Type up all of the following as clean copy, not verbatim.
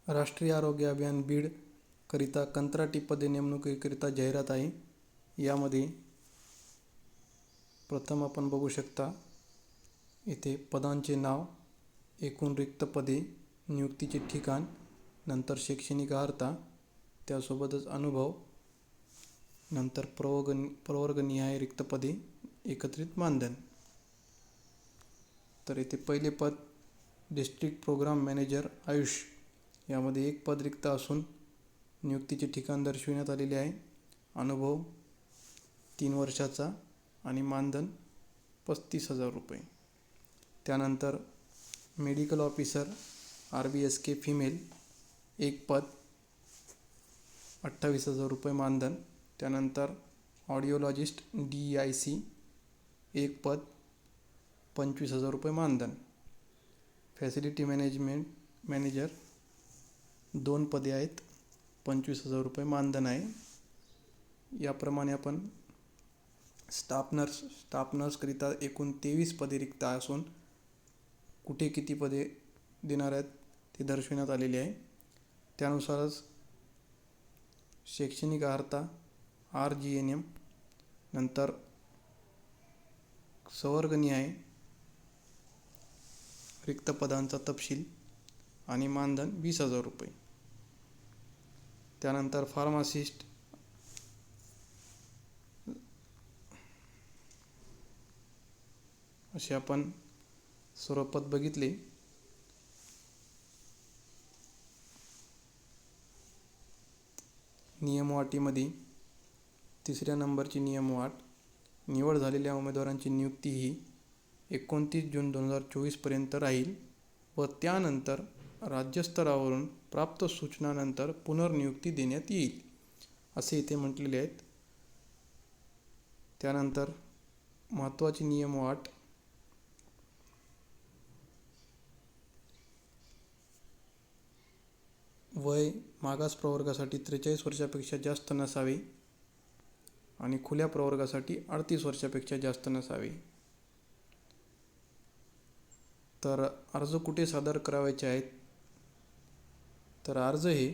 राष्ट्रीय आरोग्य अभियान बीड करिता कंत्राटी पदे नेमणुकीकरिता जाहिरात आहे. यामध्ये प्रथम आपण बघू शकता इथे पदांचे नाव, एकूण रिक्त पदे, नियुक्तीचे ठिकाण, नंतर शैक्षणिक अर्हता, त्यासोबतच अनुभव, नंतर प्रवर्गनिहाय रिक्त पदे, एकत्रित मानधन. तर इथे पहिले पद डिस्ट्रिक्ट प्रोग्राम मॅनेजर आयुष, यामध्ये एक पद रिक्त असून नियुक्तीचे ठिकाण दर्शविण्यात आलेले आहे. अनुभव 3 वर्षाचा आणि मानधन 35,000 रुपये. त्यानंतर मेडिकल ऑफिसर RBSK फिमेल, एक पद 28,000 रुपये मानधन. त्यानंतर ऑडिओलॉजिस्ट DIC, एक पद 25,000 रुपये मानधन. फॅसिलिटी मॅनेजर 2 पदे आहेत, 25,000 रुपये मानधन आहे. याप्रमाणे आपण स्टाफ नर्सकरिता एकूण 23 पदे रिक्त असून कुठे किती पदे देणार आहेत ते दर्शविण्यात आलेले आहे. त्यानुसारच शैक्षणिक अर्हता RGNM, नंतर संवर्गनिहाय रिक्त पदांचा तपशील आणि मानधन 20,000 रुपये. त्यानंतर फार्मासिस्ट असे आपण सर्व पद बघितले. नियमवाटीमध्ये 3ऱ्या नंबरची नियमवाट, निवड झालेल्या उमेदवारांची नियुक्ती ही 29 जून 2024 पर्यंत राहील व त्यानंतर राज्यस्तरावरून प्राप्त सूचनानंतर पुनर्नियुक्ती देण्यात येईल असे इथे म्हटलेले आहेत. त्यानंतर महत्त्वाची नियमवाट, वय मागास प्रवर्गासाठी 43 वर्षापेक्षा जास्त नसावे आणि खुल्या प्रवर्गासाठी 38 वर्षापेक्षा जास्त नसावे. तर अर्ज कुठे सादर करावयाचे आहेत? तर अर्ज हे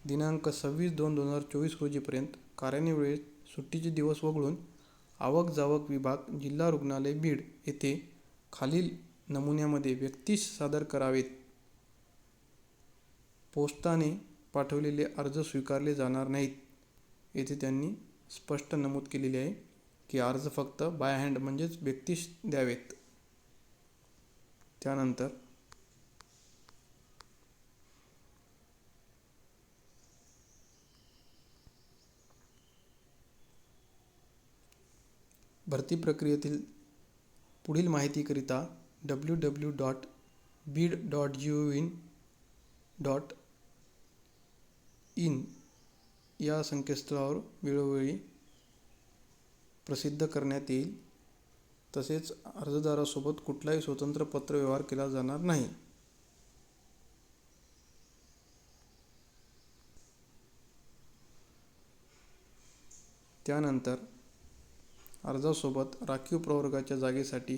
दिनांक 26/2/2024 रोजीपर्यंत कार्यान्वयन वेळेत सुट्टीचे दिवस वगळून आवक जावक विभाग, जिल्हा रुग्णालय बीड येथे खालील नमुन्यामध्ये व्यक्तीस सादर करावेत. पोस्टाने पाठवलेले अर्ज स्वीकारले जाणार नाहीत. येथे त्यांनी स्पष्ट नमूद केलेले आहे की अर्ज फक्त बाय हँड म्हणजेच व्यक्तीस द्यावेत. त्यानंतर भरती प्रक्रियेतील पुढील माहितीकरिता www.bid.gov.in या संकेतस्थळावर वेळोवेळी प्रसिद्ध करण्यात येईल. तसेच अर्जदारासोबत कुठलाही स्वतंत्र पत्रव्यवहार केला जाणार नाही. त्यानंतर अर्जासोबत राखीव प्रवर्गाच्या जागेसाठी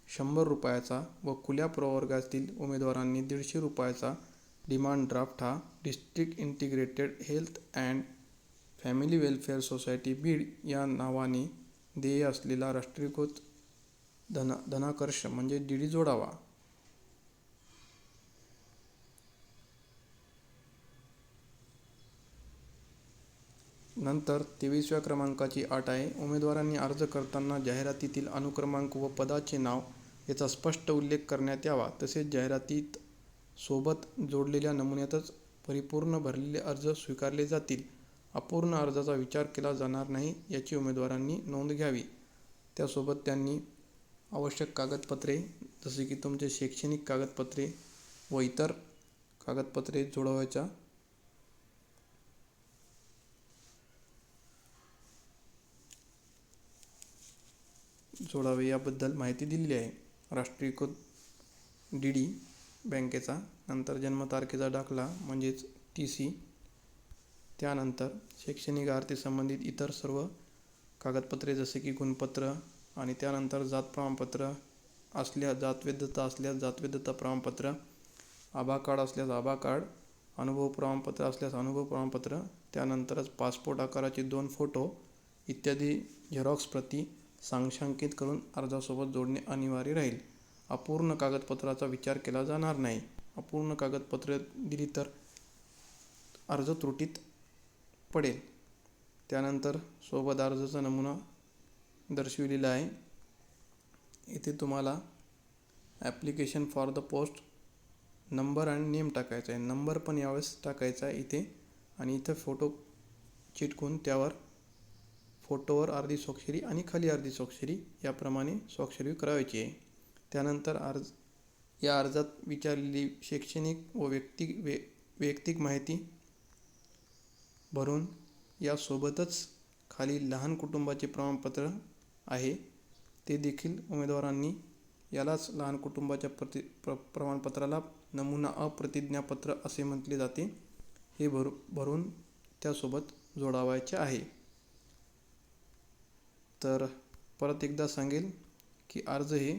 100 रुपयाचा व खुल्या प्रवर्गातील उमेदवारांनी 150 रुपयाचा डिमांड ड्राफ्ट हा district integrated health and family welfare society Beed या नावाने देय असलेला राष्ट्रीयकृत धनाकर्ष म्हणजे DD जोडावा. नंतर 23व्या क्रमांकाची अट आहे, उमेदवारांनी अर्ज करताना जाहिरातीतील अनुक्रमांक व पदाचे नाव याचा स्पष्ट उल्लेख करण्यात यावा. तसेच जाहिरातीत सोबत जोडलेल्या नमुन्यातच परिपूर्ण भरलेले अर्ज स्वीकारले जातील. अपूर्ण अर्जाचा विचार केला जाणार नाही याची उमेदवारांनी नोंद घ्यावी. त्यासोबत त्यांनी आवश्यक कागदपत्रे जसे की तुमचे शैक्षणिक कागदपत्रे व इतर कागदपत्रे जोडावे याबद्दल माहिती दिलेली आहे. राष्ट्रीयकृत DD बँकेचा, नंतर जन्मतारखेचा दाखला म्हणजेच TC, त्यानंतर शैक्षणिक अर्हतेसंबंधित इतर सर्व कागदपत्रे जसे की गुणपत्र आणि त्यानंतर जात प्रमाणपत्र असल्यास जातवैधता असल्यास जातवैधता प्रमाणपत्र, आभा कार्ड असल्यास आभा कार्ड, अनुभव प्रमाणपत्र असल्यास अनुभव प्रमाणपत्र, त्यानंतरच पासपोर्ट आकाराचे 2 फोटो इत्यादी झेरॉक्स प्रती साक्षांकित करून अर्जासोबत जोडणे अनिवार्य राहील. अपूर्ण कागदपत्राचा विचार केला जाणार नाही. अपूर्ण कागदपत्रे दिली तर अर्ज त्रुटीत पडेल. त्यानंतर सोबत अर्जाचा नमुना दर्शविलेला आहे. इथे तुम्हाला application for the post number आणि नेम टाकायचा आहे. नंबर पण यावेळेस टाकायचा आहे इथे, आणि इथं फोटो चिटकून त्यावर फोटोवर अर्धी स्वाक्षरी आणि खाली अर्धी स्वाक्षरी याप्रमाणे स्वाक्षरी करायची आहे. त्यानंतर या अर्जात विचारलेली शैक्षणिक व वैयक्तिक माहिती भरून यासोबतच खाली लहान कुटुंबाचे प्रमाणपत्र आहे ते देखील उमेदवारांनी, यालाच लहान कुटुंबाच्या प्रमाणपत्राला नमुना अप्रतिज्ञापत्र असे म्हटले जाते, हे भरून त्यासोबत जोडावायचे आहे. तर परत एकदा सांगेल की अर्ज हे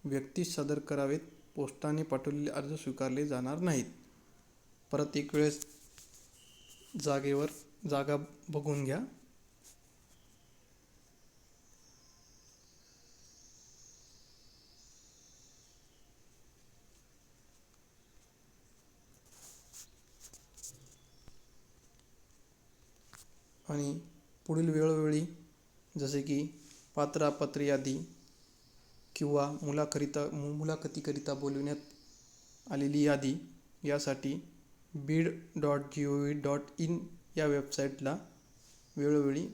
व्यक्तीस सादर करावेत. पोस्टाने पाठवलेले अर्ज स्वीकारले जाणार नाहीत. परत एक वेळेस जागा बघून घ्या. आणि पुढील वेळोवेळी जसे की पात्र अपात्र यादी किंवा मुलाखतीकरिता बोलविण्यात आलेली यादी यासाठी bid.gov.in या वेबसाईटला वेळोवेळी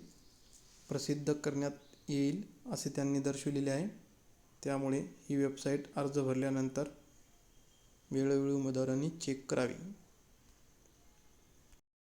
प्रसिद्ध करण्यात येईल असे त्यांनी दर्शविलेले आहे. त्यामुळे ही वेबसाईट अर्ज भरल्यानंतर वेळोवेळी उमेदवारांनी चेक करावी.